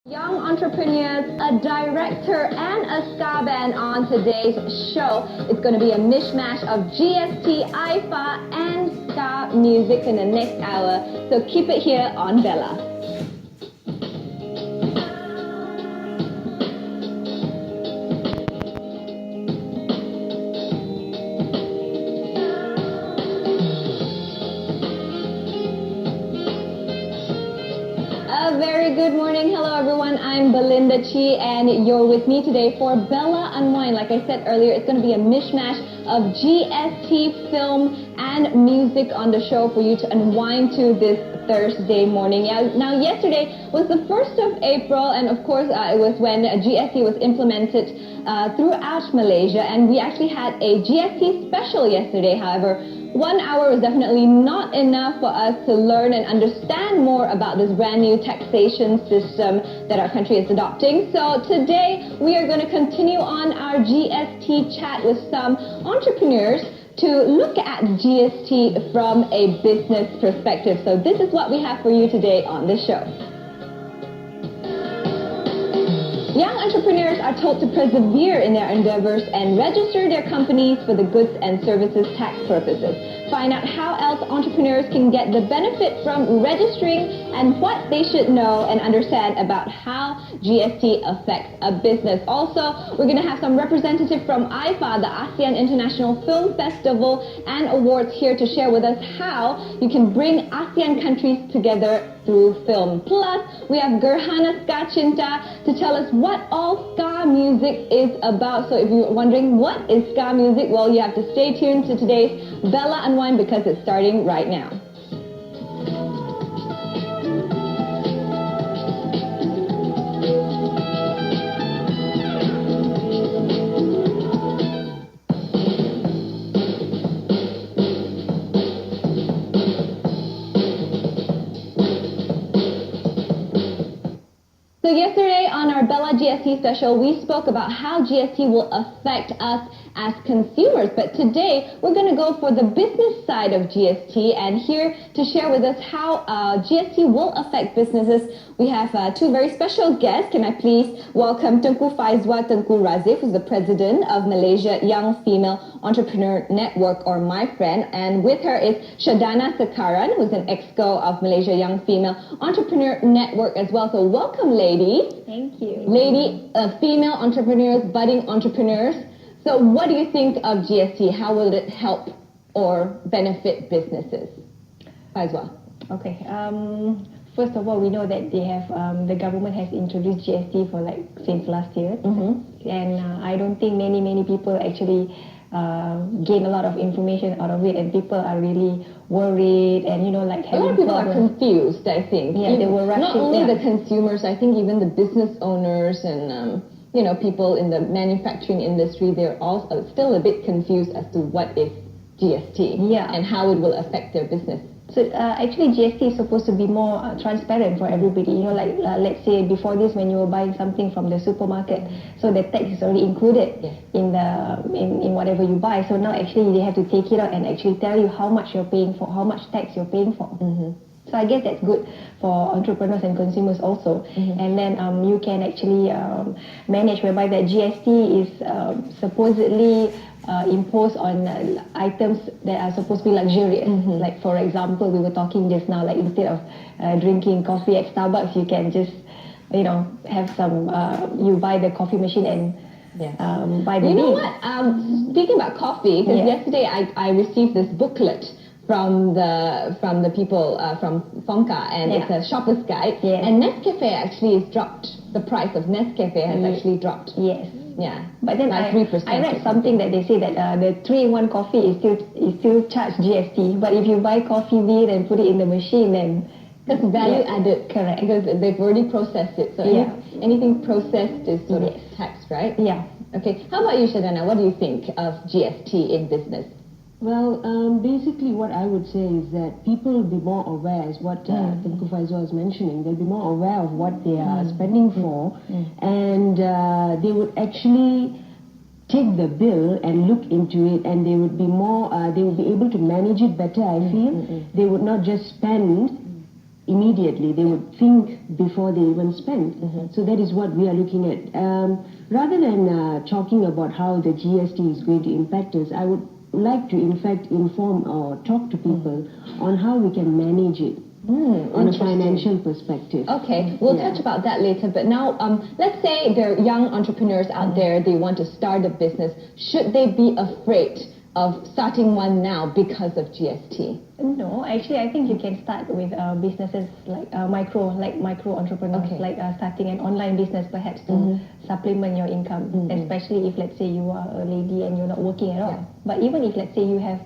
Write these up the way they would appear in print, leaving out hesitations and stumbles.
Young entrepreneurs, a director and a ska band on today's show. It's going to be a mishmash of GST, IFA and ska music in the next hour. So keep it here on Bella. Very good morning. Hello everyone. I'm Belinda Chi and you're with me today for Bella Unwind. Like I said earlier, it's going to be a mishmash of GST, film and music on the show for you to unwind to this Thursday morning. Now yesterday was the 1st of April and of course it was when GST was implemented throughout Malaysia, and we actually had a GST special yesterday. However, 1 hour was definitely not enough for us to learn and understand more about this brand new taxation system that our country is adopting. So today we are going to continue on our GST chat with some entrepreneurs to look at GST from a business perspective. So this is what we have for you today on this show. Young entrepreneurs are told to persevere in their endeavors and register their companies for the goods and services tax purposes. Find out how else entrepreneurs can get the benefit from registering and what they should know and understand about how GST affects a business. Also, we're going to have some representative from IFA, the ASEAN International Film Festival and Awards, here to share with us how you can bring ASEAN countries together through film. Plus, we have Gerhana Ska Cinta to tell us what all ska music is about. So if you're wondering what is ska music, well, you have to stay tuned to today's Bella Unwind because it's starting right now. So yesterday on our Bella GST special, we spoke about how GST will affect us as consumers. But today, we're going to go for the business side of GST. And here to share with us how GST will affect businesses, we have two very special guests. Can I please welcome Tengku Faizwa Tengku Razif, who's the president of Malaysia Young Female Entrepreneur Network, or MyFriend. And with her is Shadhana Sekaran, who's an exco of Malaysia Young Female Entrepreneur Network as well. So welcome, ladies. Thank you. Female entrepreneurs, budding entrepreneurs. So what do you think of GST? How will it help or benefit businesses? Faizwa. Okay. First of all, we know that they have the government has introduced GST for since last year, and I don't think many people actually gain a lot of information out of it, and people are really worried, and a lot of people are confused. I think they were rushing. Not only the consumers, I think even the business owners and people in the manufacturing industry, they're all still a bit confused as to what is GST and how it will affect their business. So actually GST is supposed to be more transparent for everybody. Let's say before this, when you were buying something from the supermarket, so the tax is already included in whatever you buy. So now actually they have to take it out and actually tell you how much you're paying for, how much tax you're paying for. So I guess that's good for entrepreneurs and consumers also. And then you can actually manage whereby that GST is supposedly imposed on items that are supposed to be luxurious. Like for example, we were talking just now, instead of drinking coffee at Starbucks, you can just, have some, you buy the coffee machine and buy the bean. You know what? Speaking about coffee, because yesterday I received this booklet from the people from Fonka, and it's a shopper's guide. And Nescafe actually is dropped. The price of Nescafe has actually dropped. Yeah, but then I read something that they say that the 3-in-1 coffee is still charged GST. But if you buy coffee bean and put it in the machine, then that's value added. Correct. Because they've already processed it. So anything processed is sort of taxed, right? Yeah. Okay. How about you, Shadhana? What do you think of GST in business? Well, basically what I would say is that people will be more aware, as what Tengku Faizwa was mentioning. They'll be more aware of what they are spending for, and they would actually take the bill and look into it, and they would be more, they would be able to manage it better, I feel. They would not just spend immediately. They would think before they even spend. So that is what we are looking at. Rather than talking about how the GST is going to impact us, I would like to in fact inform or talk to people on how we can manage it. On a financial perspective. Okay, we'll touch about that later. But now, let's say there are young entrepreneurs out there, they want to start a business. Should they be afraid of starting one now because of GST? No, actually, I think you can start with businesses like micro entrepreneurs, like starting an online business perhaps to supplement your income, especially if, let's say, you are a lady and you're not working at all. But even if, let's say, you have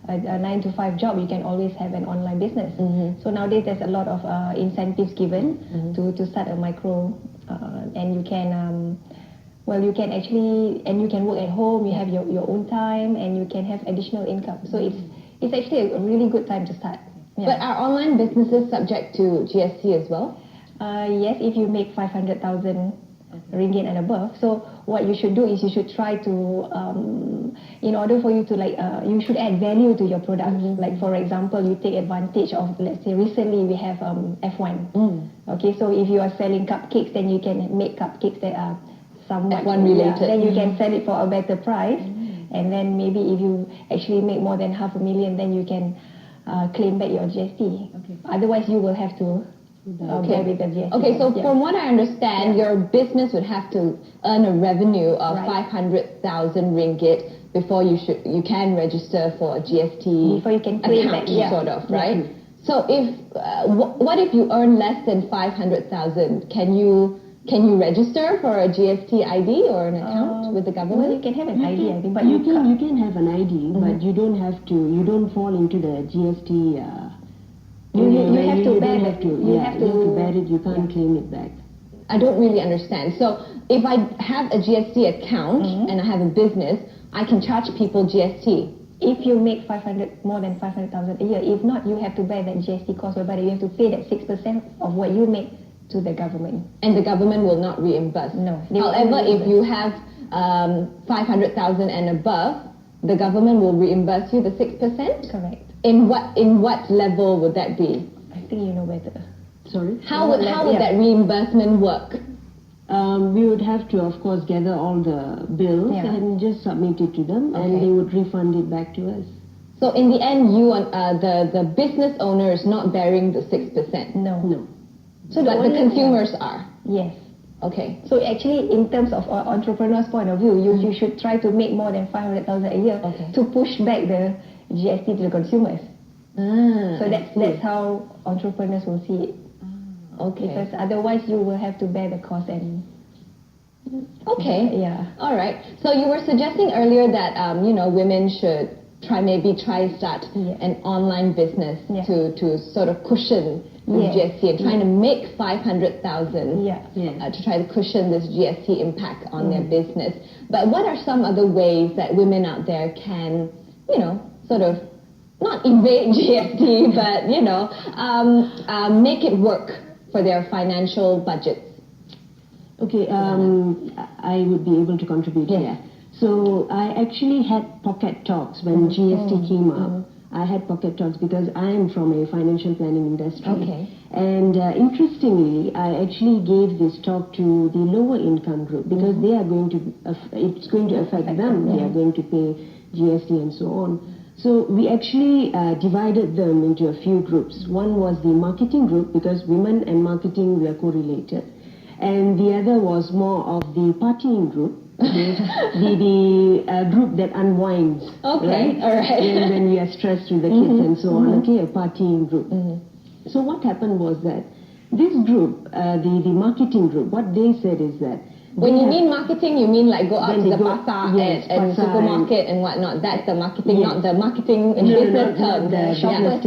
a 9-to-5 job, you can always have an online business. So nowadays there's a lot of incentives given to start a micro, and you can you can actually, and you can work at home, you have your own time, and you can have additional income. So it's actually a really good time to start. But are online businesses subject to GST as well? Yes, if you make 500,000 ringgit and above. So what you should do is you should try to, in order for you to you should add value to your product. Like for example, you take advantage of, let's say recently we have F1. Okay, so if you are selling cupcakes, then you can make cupcakes that are somewhat F1 related. Then you can sell it for a better price. And then maybe if you actually make more than 500,000, then you can claim back your GST. Otherwise, you will have to bear with the GST. Okay, so from what I understand, your business would have to earn a revenue of 500,000 ringgit before you can register for a GST before you can claim account, back, sort of, right? So if what if you earn less than 500,000? Can you register for a GST ID or an account with the government? Well, you can have an ID, I think, but you can have an ID, but you don't have to. You don't fall into the GST. You have to bear it. You have to bear it. You can't claim it back. I don't really understand. So if I have a GST account and I have a business, I can charge people GST. If you make more than 500,000 a year, if not, you have to bear that GST cost, whereby you have to pay that 6% of what you make to the government. And the government will not reimburse? No. However, if you have 500,000 and above, the government will reimburse you the 6%? Correct. In what level would that be? I think you know better. Sorry? How would that reimbursement work? We would have to, of course, gather all the bills and just submit it to them, and they would refund it back to us. So in the end, you the business owner is not bearing the 6%? No. So but the consumers are? Yes. Okay. So actually, in terms of entrepreneur's point of view, you should try to make more than 500,000 a year to push back the GST to the consumers. So that's how entrepreneurs will see it. Okay. Because otherwise you will have to bear the cost and... Okay. Yeah. All right. So you were suggesting earlier that, women should try start an online business to sort of cushion the GST and trying to make 500,000 to try to cushion this GST impact on their business. But what are some other ways that women out there can, sort of not evade GST, but, make it work for their financial budgets? Okay, I would be able to contribute here. So I actually had pocket talks when GST came up. I had pocket talks because I am from a financial planning industry. Okay. And interestingly, I actually gave this talk to the lower income group because they are going to, it's going to affect them. They are going to pay GST and so on. So we actually divided them into a few groups. One was the marketing group because women and marketing were correlated. And the other was more of the partying group. the group that unwinds, right? All right. when we are stressed with the kids and so on, a partying group. So what happened was that this group, the marketing group, what they said is that when you mean marketing, you mean like go out to the pasar and supermarket and whatnot. That's the marketing, not the marketing in business terms. The shoppers.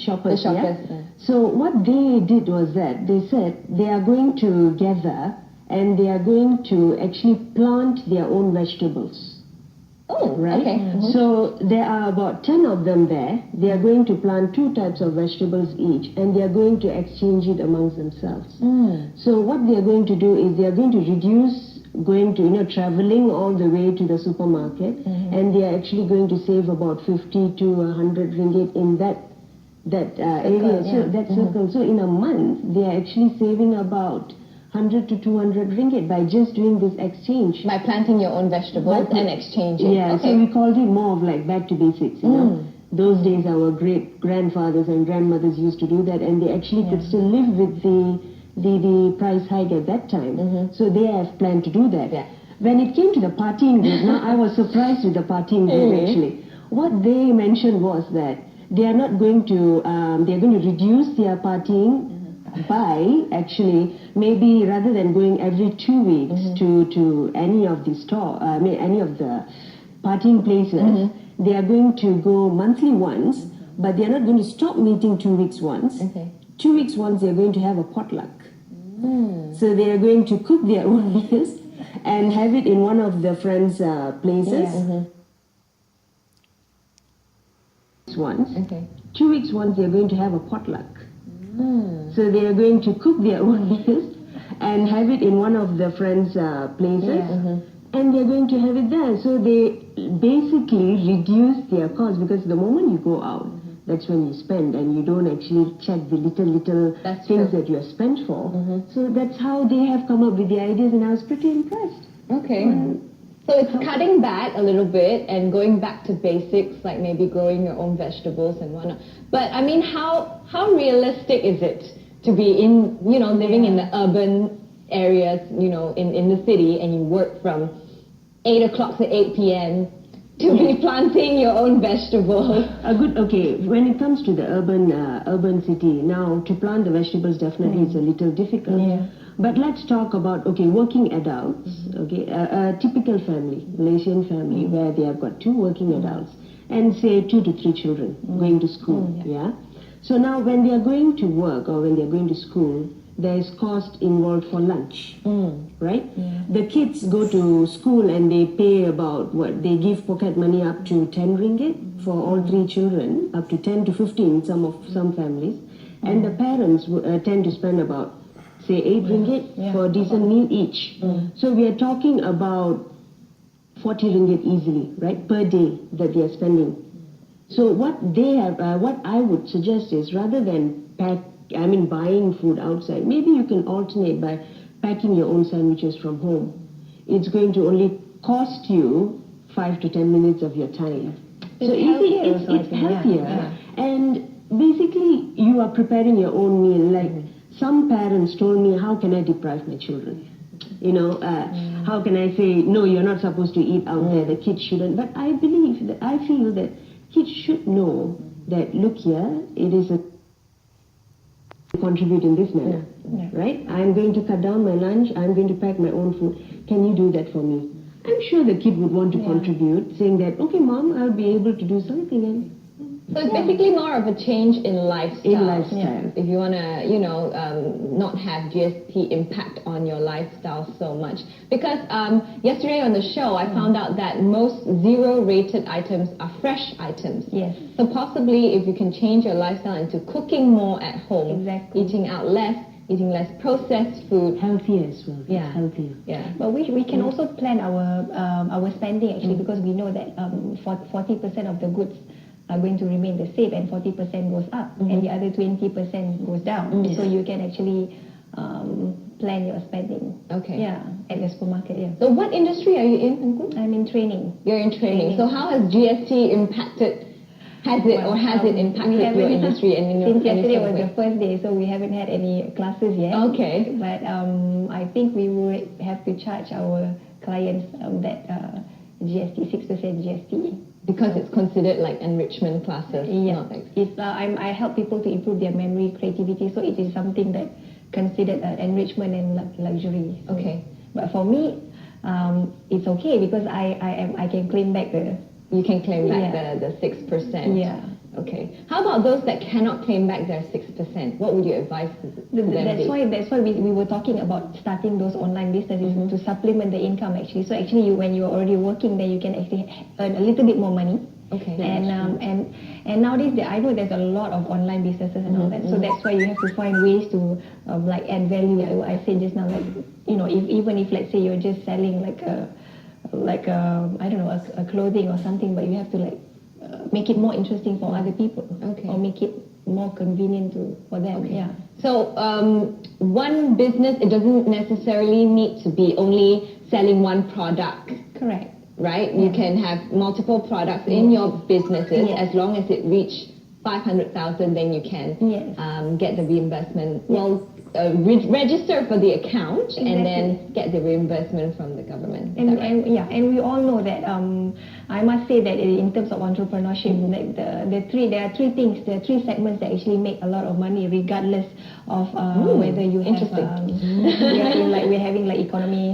Shoppers. The shoppers. So what they did was that they said they are going to gather and they are going to actually plant their own vegetables. Oh, right. Okay. So there are about 10 of them there. They are going to plant 2 types of vegetables each, and they are going to exchange it amongst themselves. So what they are going to do is they are going to reduce traveling all the way to the supermarket, and they are actually going to save about 50 to 100 ringgit in that area, so that circle. So in a month, they are actually saving about 100 to 200 ringgit by just doing this exchange. By planting your own vegetables and exchanging. Yeah, okay. so we called it more of like back to basics, you know. Those days our great grandfathers and grandmothers used to do that, and they actually could still live with the price hike at that time. So they have planned to do that. When it came to the partying group, now I was surprised with the partying group actually. What they mentioned was that they are not going to, they are going to reduce their partying by actually maybe rather than going every 2 weeks to any of the any of the partying places, they are going to go monthly once, but they are not going to stop meeting 2 weeks once. 2 weeks once they are going to have a potluck. So they are going to cook their own meals and have it in one of the friends' places. Once. 2 weeks once they are going to have a potluck. So they are going to cook their own meals and have it in one of the friends' places. And they're going to have it there. So they basically reduce their cost, because the moment you go out, that's when you spend, and you don't actually check the little things that you have spent for. So that's how they have come up with the ideas, and I was pretty impressed. Okay. So it's cutting back a little bit and going back to basics, like maybe growing your own vegetables and whatnot. But I mean, how realistic is it to be in, living in the urban areas, in the city, and you work from 8 o'clock to 8 p.m. to be planting your own vegetables? When it comes to the urban city, now to plant the vegetables definitely it's a little difficult. But let's talk about, working adults, a typical family, Malaysian family, where they have got 2 working adults and say 2 to 3 children going to school, So now when they are going to work or when they are going to school, there is cost involved for lunch, right? The kids go to school and they pay about, they give pocket money up to 10 ringgit for all 3 children, up to 10 to 15 some families. And the parents tend to spend about, say, 8 ringgit for a decent meal each. So we are talking about 40 ringgit easily, right, per day that they are spending. So what I would suggest is, rather than buying food outside, maybe you can alternate by packing your own sandwiches from home. It's going to only cost you 5 to 10 minutes of your time. So it's healthier. And basically, you are preparing your own meal. Like some parents told me, how can I deprive my children? How can I say, no, you're not supposed to eat out there, the kids shouldn't. But I feel that kids should know that, look here, it is a contribute in this manner, right? I'm going to cut down my lunch, I'm going to pack my own food. Can you do that for me? I'm sure the kid would want to contribute, saying that, okay, mom, I'll be able to do something. And so it's basically more of a change in lifestyle. In lifestyle. If you want to, not have GST impact on your lifestyle so much. Because yesterday on the show, I found out that most 0-rated items are fresh items. So possibly if you can change your lifestyle into cooking more at home, eating out less, eating less processed food. Healthier as well. Healthier. But we can also plan our spending actually, because we know that 40% of the goods are going to remain the same, and 40% goes up, and the other 20% goes down. So you can actually plan your spending. At the supermarket. So what industry are you in? I'm in training. You're in training. So how has GST impacted? Has it impacted your industry and since yesterday was the first day, so we haven't had any classes yet. But I think we would have to charge our clients that GST, 6% GST. Because it's considered like enrichment classes. I help people to improve their memory, creativity, so it is something that considered enrichment and luxury. But for me, it's okay, because I can claim back the... You can claim back the 6%. Okay. How about those that cannot claim back their 6%? What would you advise them? That's why we were talking about starting those online businesses to supplement the income actually. So actually, when you're already working, then you can actually earn a little bit more money. And nowadays, I know there's a lot of online businesses and all that. So that's why you have to find ways to add value. I said just now, even if let's say you're just selling a clothing or something, but you have to make it more interesting for other people, or make it more convenient for them. Okay. Yeah. So one business, it doesn't necessarily need to be only selling one product. Correct. Right? You can have multiple products in your businesses. Yes. As long as it reach 500,000, then you can get the reimbursement. Well, register for the account and then get the reimbursement from the government. And we all know that I must say that in terms of entrepreneurship, like there are three things, there are three segments that actually make a lot of money, regardless of whether you have we're having like economy,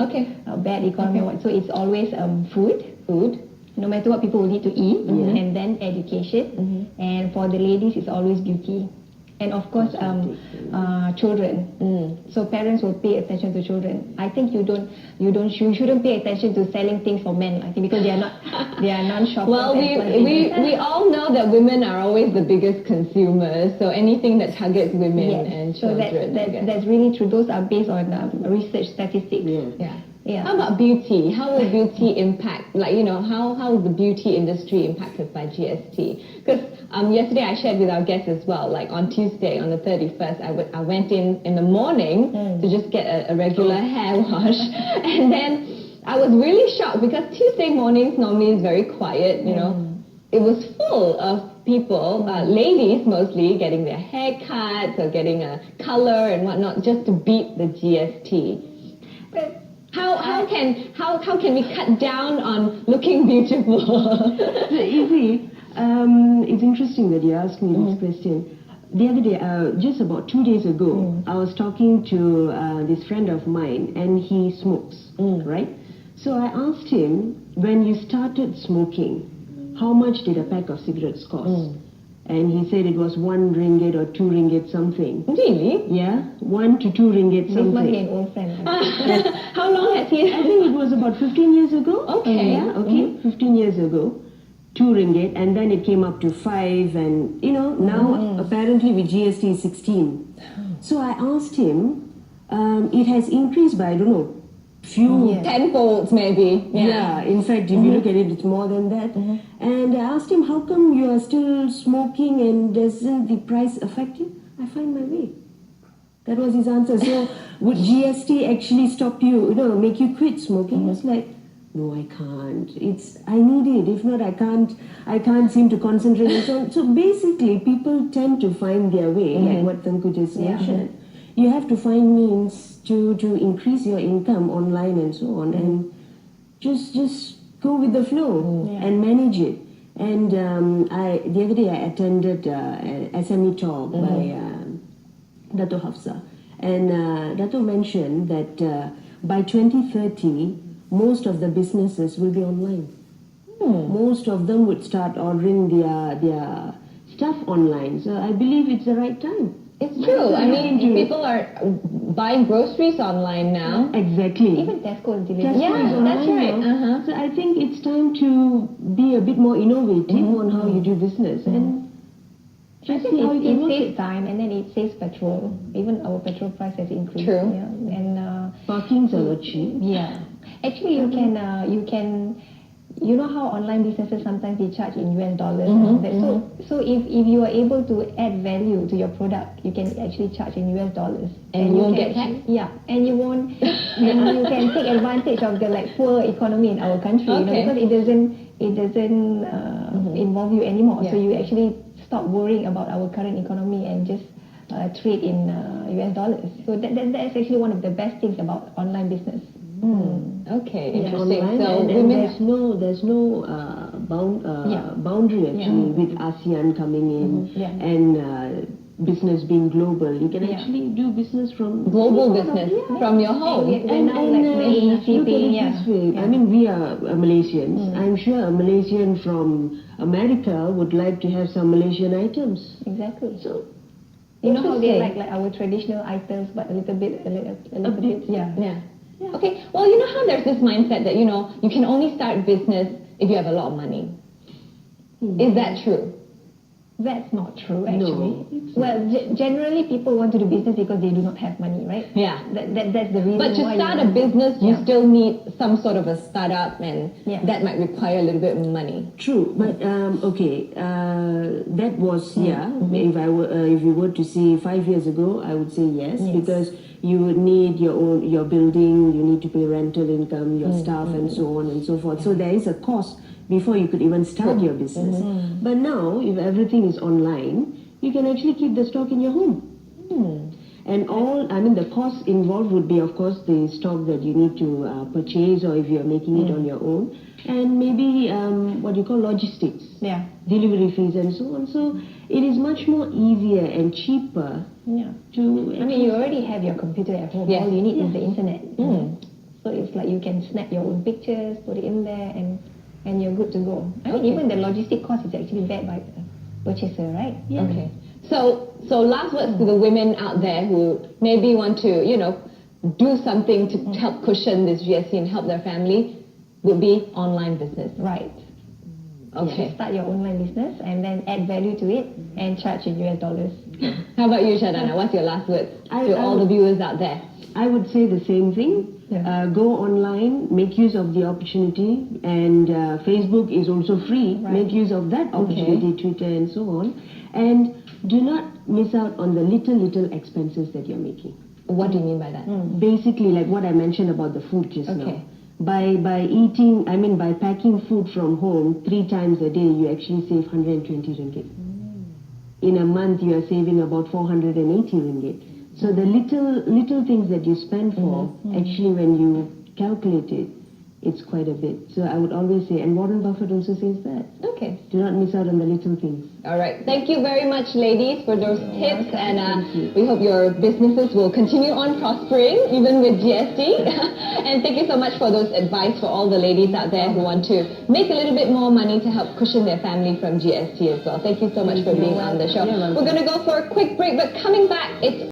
bad economy or what. So it's always food. No matter what, people will need to eat, and then education, and for the ladies it's always beauty, and of course children. So parents will pay attention to children. I think you shouldn't pay attention to selling things for men, I think, because they are non-shoppers. Well, we all know that women are always the biggest consumers, so anything that targets women and children. So that's really true. Those are based on research statistics. Yeah. How about beauty? How will beauty impact, how is the beauty industry impacted by GST? Because yesterday I shared with our guests as well, like on Tuesday, on the 31st, I went in the morning to just get a regular hair wash. And then I was really shocked because Tuesday mornings normally is very quiet, It was full of people, ladies mostly, getting their hair cut or getting a color and whatnot just to beat the GST. But how can we cut down on looking beautiful? You see, it's interesting that you asked me this question. The other day, just about 2 days ago, I was talking to this friend of mine, and he smokes, right? So I asked him, when you started smoking, how much did a pack of cigarettes cost? And he said it was 1 ringgit or 2 ringgit something. Really? Yeah, 1 to 2 ringgit something. This must be an old friend. How long has he? I think it was about 15 years ago. Okay. Yeah, okay, 15 years ago. 2 ringgit, and then it came up to 5, and now apparently with GST is 16. So I asked him, it has increased by, I don't know, few tenfolds maybe. Yeah, in fact, if you look at it, it's more than that. And I asked him, how come you are still smoking and doesn't the price affect you? I find my way. That was his answer. So would GST actually stop you, make you quit smoking? He was like, no, I can't. I need it. If not, I can't seem to concentrate and so on. So basically, people tend to find their way, like what Tengku just mentioned. You have to find means to increase your income online and so on, and just go with the flow and manage it. And the other day I attended an SME talk by Dato Hafsa, and Dato mentioned that by 2030, most of the businesses will be online. Most of them would start ordering their stuff online. So I believe it's the right time. It's true. I mean, people are buying groceries online now. Exactly. Even Tesco is delivering. Yeah, that's right. So I think it's time to be a bit more innovative on how you do business. And I think it saves time, and then it saves petrol. Even our petrol price has increased. True. Yeah. And parking's a lot cheap. Yeah. Actually, you can. You know how online businesses sometimes they charge in US dollars. So if you are able to add value to your product, you can actually charge in US dollars. And you won't get taxed. Yeah, and you won't. And you can take advantage of the poor economy in our country. Because it doesn't involve you anymore. So you actually stop worrying about our current economy and just trade in US dollars. So that's actually one of the best things about online business. Okay, interesting. Online, so and there's no boundary actually with ASEAN coming in and business being global. You can actually do business from global business from your home. And look at it this way. I mean, we are Malaysians. I'm sure a Malaysian from America would like to have some Malaysian items. Exactly. So you know how they like our traditional items, but a little bit. Yeah. Okay, well, you know how there's this mindset that, you can only start business if you have a lot of money. Is that true? That's not true, actually. No. Well, generally people want to do business because they do not have money, right? Yeah. That's the reason. But to why start you a business, you Yeah. still need some sort of a startup, and Yeah. that might require a little bit of money. True, but that was if you were to see 5 years ago, I would say yes, because you would need your building, you need to pay rental income, your staff, and so on and so forth. So there is a cost before you could even start your business. But now, if everything is online, you can actually keep the stock in your home. And the costs involved would be, of course, the stock that you need to purchase, or if you're making it on your own, and maybe what you call logistics, delivery fees, and so on. So it is much more easier and cheaper to. I mean, you already have your computer at home. Yes. All you need is the internet. So it's like you can snap your own pictures, put it in there, and you're good to go. I mean, even the logistic cost is actually backed by the purchaser, right? Okay. So last words to the women out there who maybe want to, do something to help cushion this GST and help their family would be online business. Right. Okay. Start your online business and then add value to it and charge in US dollars. How about you, Shadhana? What's your last words to all the viewers out there? I would say the same thing. Go online, make use of the opportunity, and Facebook is also free. Right. Make use of that opportunity, Twitter and so on. And do not miss out on the little expenses that you're making. What do you mean by that? Basically, like what I mentioned about the food just now. By packing food from home 3 times a day, you actually save 120 ringgit. In a month, you are saving about 480 ringgit. So the little things that you spend for, actually when you calculate it, it's quite a bit. So I would always say, and Warren Buffett also says that. Okay. Do not miss out on the little things. All right. Thank you very much, ladies, for those tips. And we hope your businesses will continue on prospering, even with GST. And thank you so much for those advice for all the ladies out there who want to make a little bit more money to help cushion their family from GST as well. Thank you so much for being on the show. We're going to go for a quick break, but coming back, it's